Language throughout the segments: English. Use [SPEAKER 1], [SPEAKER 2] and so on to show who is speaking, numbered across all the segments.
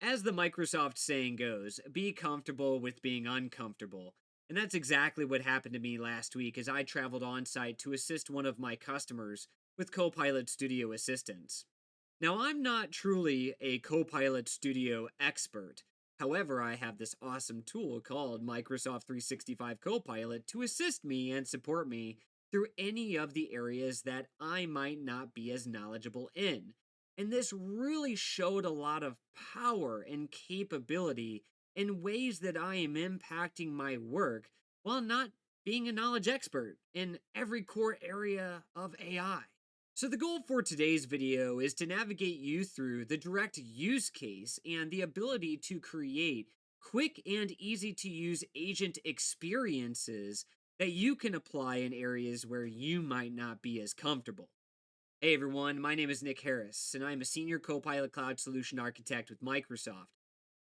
[SPEAKER 1] As the Microsoft saying goes, be comfortable with being uncomfortable. And that's exactly what happened to me last week as I traveled on site to assist one of my customers with Copilot Studio assistance. Now, I'm not truly a Copilot Studio expert. However, I have this awesome tool called Microsoft 365 Copilot to assist me and support me through any of the areas that I might not be as knowledgeable in. And this really showed a lot of power and capability in ways that I am impacting my work while not being a knowledge expert in every core area of AI. So, the goal for today's video is to navigate you through the direct use case and the ability to create quick and easy to use agent experiences that you can apply in areas where you might not be as comfortable. Hey everyone, my name is Nick Harris, and I'm a senior Copilot Cloud Solution Architect with Microsoft.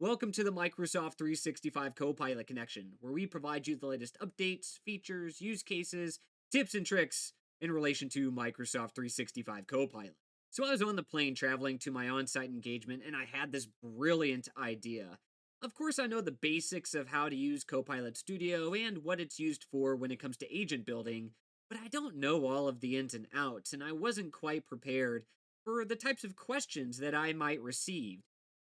[SPEAKER 1] Welcome to the Microsoft 365 Copilot Connection, where we provide you the latest updates, features, use cases, tips, and tricks in relation to Microsoft 365 Copilot. So I was on the plane traveling to my on site engagement, and I had this brilliant idea. Of course, I know the basics of how to use Copilot Studio and what it's used for when it comes to agent building, but I don't know all of the ins and outs, and I wasn't quite prepared for the types of questions that I might receive.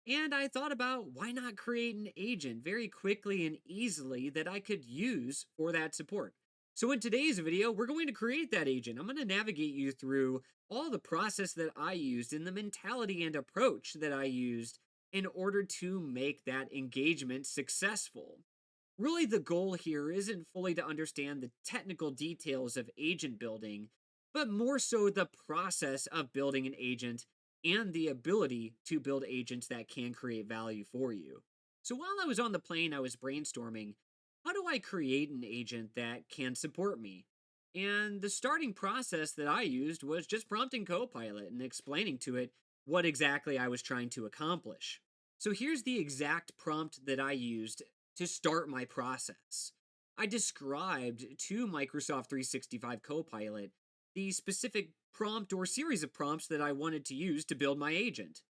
[SPEAKER 1] And I thought about why not create an agent very quickly and easily that I could use for that support. So, in today's video, we're going to create that agent. I'm going to navigate you through all the process that I used and the mentality and approach that I used in order to make that engagement successful. Really, the goal here isn't fully to understand the technical details of agent building, but more so the process of building an agent and the ability to build agents that can create value for you. So while I was on the plane, I was brainstorming how do I create an agent that can support me? And the starting process that I used was just prompting Copilot and explaining to it what exactly I was trying to accomplish. So here's the exact prompt that I used to start my process. I described to Microsoft 365 Copilot the specific prompt or series of prompts that I wanted to use to build my agent.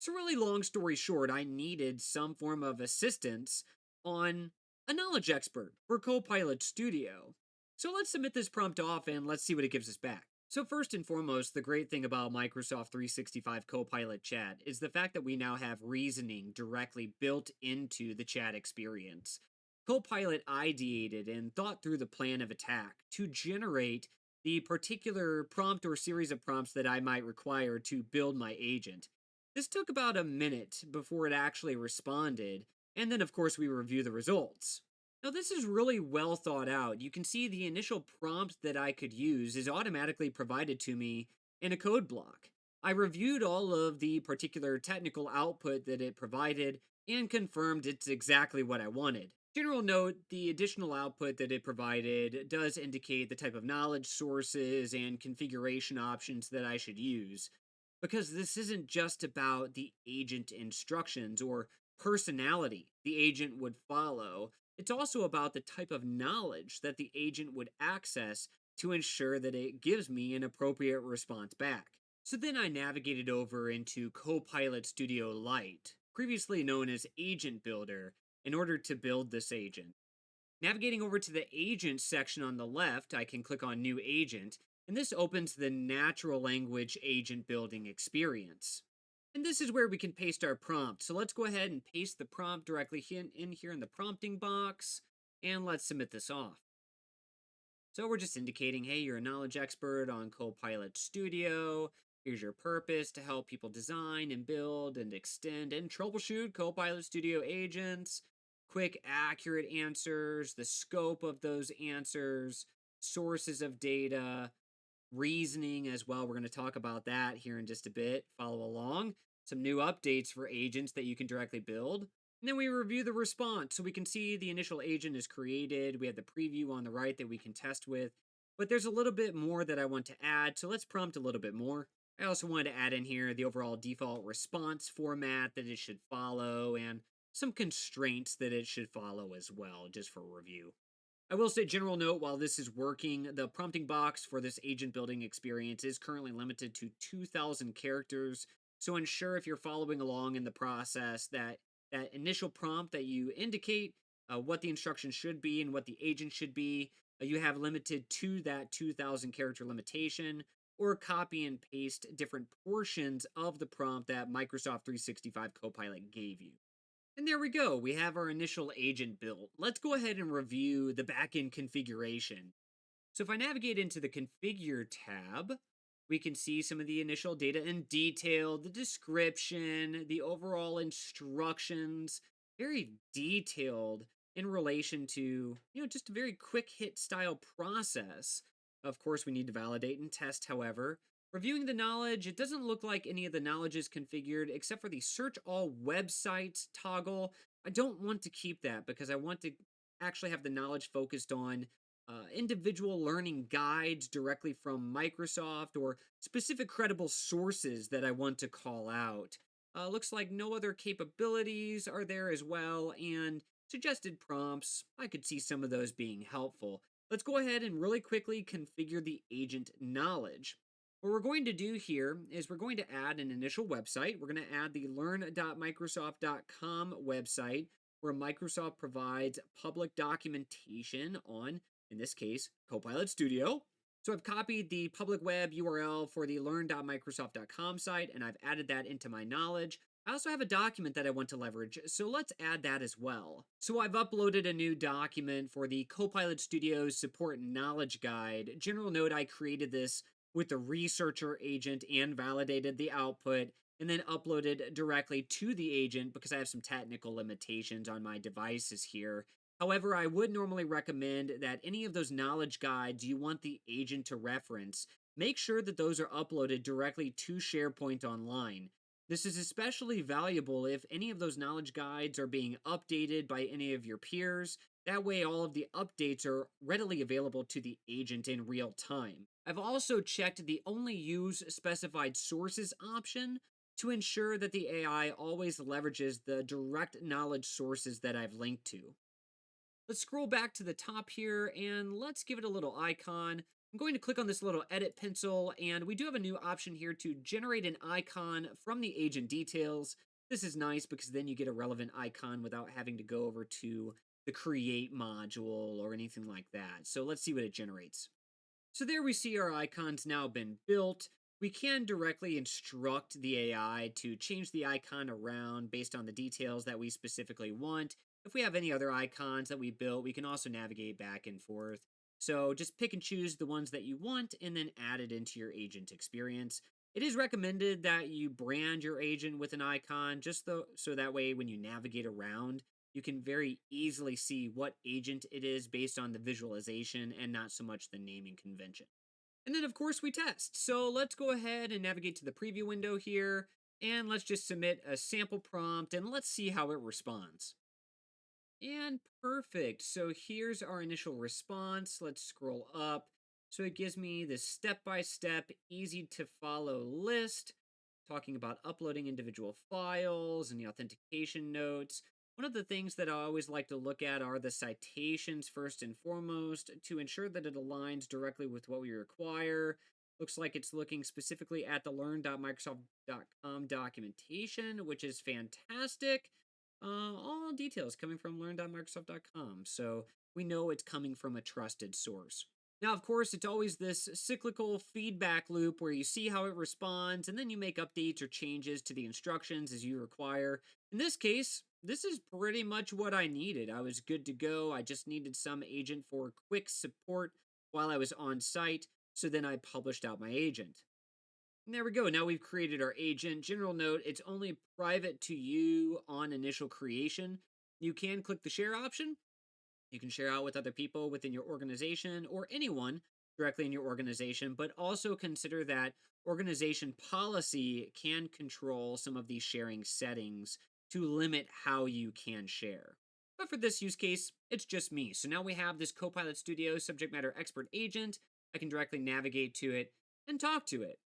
[SPEAKER 1] So, really, long story short, I needed some form of assistance on a knowledge expert for Copilot Studio. So, let's submit this prompt off and let's see what it gives us back. So, first and foremost, the great thing about Microsoft 365 Copilot Chat is the fact that we now have reasoning directly built into the chat experience. Copilot ideated and thought through the plan of attack to generate the particular prompt or series of prompts that I might require to build my agent. This took about a minute before it actually responded, and then, of course, we review the results. Now, this is really well thought out. You can see the initial prompt that I could use is automatically provided to me in a code block. I reviewed all of the particular technical output that it provided and confirmed it's exactly what I wanted. General note, the additional output that it provided does indicate the type of knowledge sources and configuration options that I should use, because this isn't just about the agent instructions or personality the agent would follow. It's also about the type of knowledge that the agent would access to ensure that it gives me an appropriate response back. So then I navigated over into Copilot Studio Lite, previously known as Agent Builder, in order to build this agent. Navigating over to the agent section on the left, I can click on New Agent, and this opens the natural language agent building experience. And this is where we can paste our prompt. So let's go ahead and paste the prompt directly in here in the prompting box, and let's submit this off. So we're just indicating, hey, you're a knowledge expert on Copilot Studio. Here's your purpose to help people design and build and extend and troubleshoot Copilot Studio agents. Quick, accurate answers, the scope of those answers, sources of data, reasoning as well. We're going to talk about that here in just a bit. Follow along. Some new updates for agents that you can directly build. And then we review the response. So we can see the initial agent is created. We have the preview on the right that we can test with. But there's a little bit more that I want to add. So let's prompt a little bit more. I also wanted to add in here the overall default response format that it should follow and some constraints that it should follow as well, just for review. I will say, general note, while this is working, the prompting box for this agent building experience is currently limited to 2,000 characters. So ensure if you're following along in the process that that initial prompt that you indicate what the instructions should be and what the agent should be, you have limited to that 2000 character limitation, or copy and paste different portions of the prompt that Microsoft 365 Copilot gave you. And there we go. We have our initial agent built. Let's go ahead and review the backend configuration. So if I navigate into the configure tab, we can see some of the initial data in detail, the description, the overall instructions, very detailed in relation to, just a very quick hit style process. Of course, we need to validate and test, however. Reviewing the knowledge, it doesn't look like any of the knowledge is configured except for the search all websites toggle. I don't want to keep that because I want to actually have the knowledge focused on individual learning guides directly from Microsoft or specific credible sources that I want to call out. Looks like no other capabilities are there as well, and suggested prompts. I could see some of those being helpful. Let's go ahead and really quickly configure the agent knowledge. What we're going to do here is we're going to add an initial website. We're going to add the learn.microsoft.com website where Microsoft provides public documentation on, in this case, Copilot Studio. So I've copied the public web URL for the learn.microsoft.com site and I've added that into my knowledge. I also have a document that I want to leverage, so let's add that as well. So I've uploaded a new document for the Copilot Studio Support Knowledge Guide. General note, I created this with the researcher agent and validated the output and then uploaded directly to the agent because I have some technical limitations on my devices here. However, I would normally recommend that any of those knowledge guides you want the agent to reference, make sure that those are uploaded directly to SharePoint Online. This is especially valuable if any of those knowledge guides are being updated by any of your peers. That way, all of the updates are readily available to the agent in real time. I've also checked the only use specified sources option to ensure that the AI always leverages the direct knowledge sources that I've linked to. Let's scroll back to the top here and let's give it a little icon. I'm going to click on this little edit pencil, and we do have a new option here to generate an icon from the agent details. This is nice because then you get a relevant icon without having to go over to the create module or anything like that. So let's see what it generates. So there we see our icons now been built. We can directly instruct the AI to change the icon around based on the details that we specifically want. If we have any other icons that we built, we can also navigate back and forth. So just pick and choose the ones that you want and then add it into your agent experience. It is recommended that you brand your agent with an icon so that way when you navigate around, you can very easily see what agent it is based on the visualization and not so much the naming convention. And then, of course, we test. So let's go ahead and navigate to the preview window here, and let's just submit a sample prompt, and let's see how it responds. And perfect. So here's our initial response. Let's scroll up. So it gives me this step-by-step, easy-to-follow list talking about uploading individual files and the authentication notes. One of the things that I always like to look at are the citations first and foremost to ensure that it aligns directly with what we require. Looks like it's looking specifically at the learn.microsoft.com documentation, which is fantastic. All details coming from learn.microsoft.com, so we know it's coming from a trusted source. Now, of course, it's always this cyclical feedback loop where you see how it responds and then you make updates or changes to the instructions as you require. In this case, this is pretty much what I needed. I was good to go. I just needed some agent for quick support while I was on site, so then I published out my agent. And there we go. Now we've created our agent. General note, it's only private to you on initial creation. You can click the share option. You can share out with other people within your organization or anyone directly in your organization, but also consider that organization policy can control some of these sharing settings to limit how you can share. But for this use case, it's just me. So now we have this Copilot Studio subject matter expert agent. I can directly navigate to it and talk to it.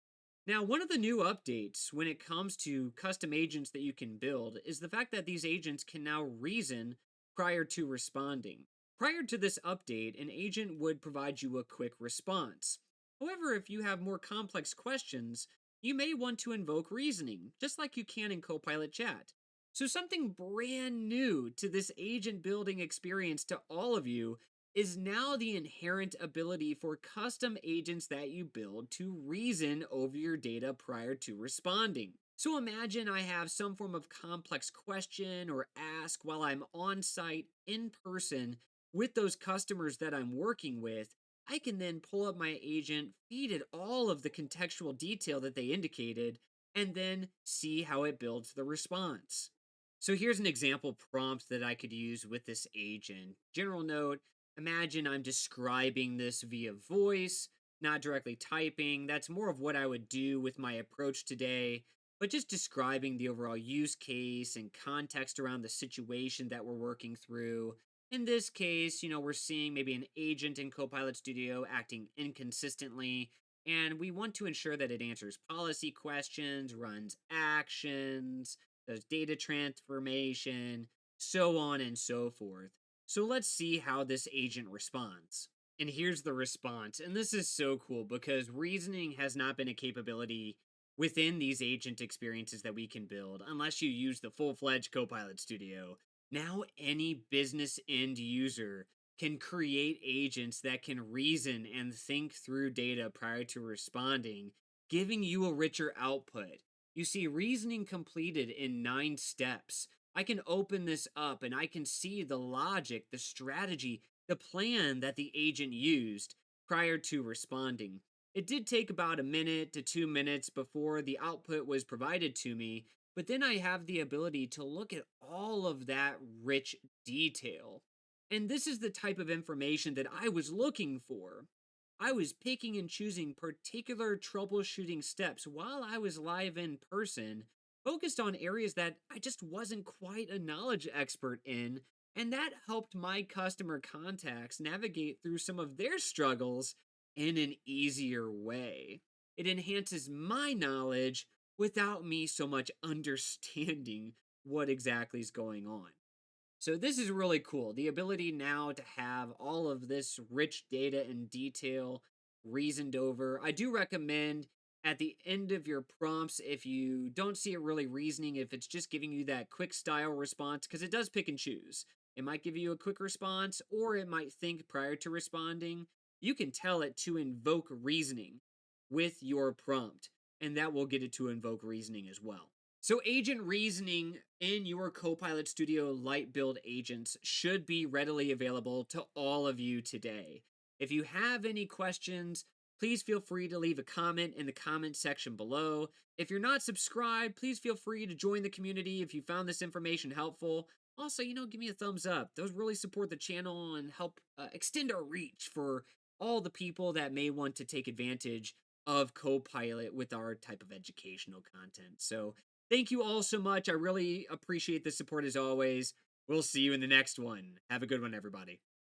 [SPEAKER 1] Now, one of the new updates when it comes to custom agents that you can build is the fact that these agents can now reason prior to responding. Prior to this update, an agent would provide you a quick response. However, if you have more complex questions, you may want to invoke reasoning, just like you can in Copilot Chat. So, something brand new to this agent building experience to all of you is now the inherent ability for custom agents that you build to reason over your data prior to responding. So imagine I have some form of complex question or ask while I'm on site in person with those customers that I'm working with. I can then pull up my agent, feed it all of the contextual detail that they indicated, and then see how it builds the response. So here's an example prompt that I could use with this agent. General note: imagine I'm describing this via voice, not directly typing. That's more of what I would do with my approach today, but just describing the overall use case and context around the situation that we're working through. In this case, we're seeing maybe an agent in Copilot Studio acting inconsistently, and we want to ensure that it answers policy questions, runs actions, does data transformation, so on and so forth. So let's see how this agent responds. And here's the response. And this is so cool because reasoning has not been a capability within these agent experiences that we can build unless you use the full fledged Copilot Studio. Now, any business end user can create agents that can reason and think through data prior to responding, giving you a richer output. You see, reasoning completed in 9 steps. I can open this up and I can see the logic, the strategy, the plan that the agent used prior to responding. It did take about a minute to 2 minutes before the output was provided to me, but then I have the ability to look at all of that rich detail. And this is the type of information that I was looking for. I was picking and choosing particular troubleshooting steps while I was live in person, focused on areas that I just wasn't quite a knowledge expert in, and that helped my customer contacts navigate through some of their struggles in an easier way. It enhances my knowledge without me so much understanding what exactly is going on. So this is really cool. The ability now to have all of this rich data and detail reasoned over. I do recommend at the end of your prompts, if you don't see it really reasoning, if it's just giving you that quick style response, because it does pick and choose. It might give you a quick response or it might think prior to responding. You can tell it to invoke reasoning with your prompt, and that will get it to invoke reasoning as well. So, agent reasoning in your Copilot Studio Light Build agents should be readily available to all of you today. If you have any questions, please feel free to leave a comment in the comment section below. If you're not subscribed, please feel free to join the community if you found this information helpful. Also, give me a thumbs up. Those really support the channel and help extend our reach for all the people that may want to take advantage of Copilot with our type of educational content. So, thank you all so much. I really appreciate the support as always. We'll see you in the next one. Have a good one, everybody.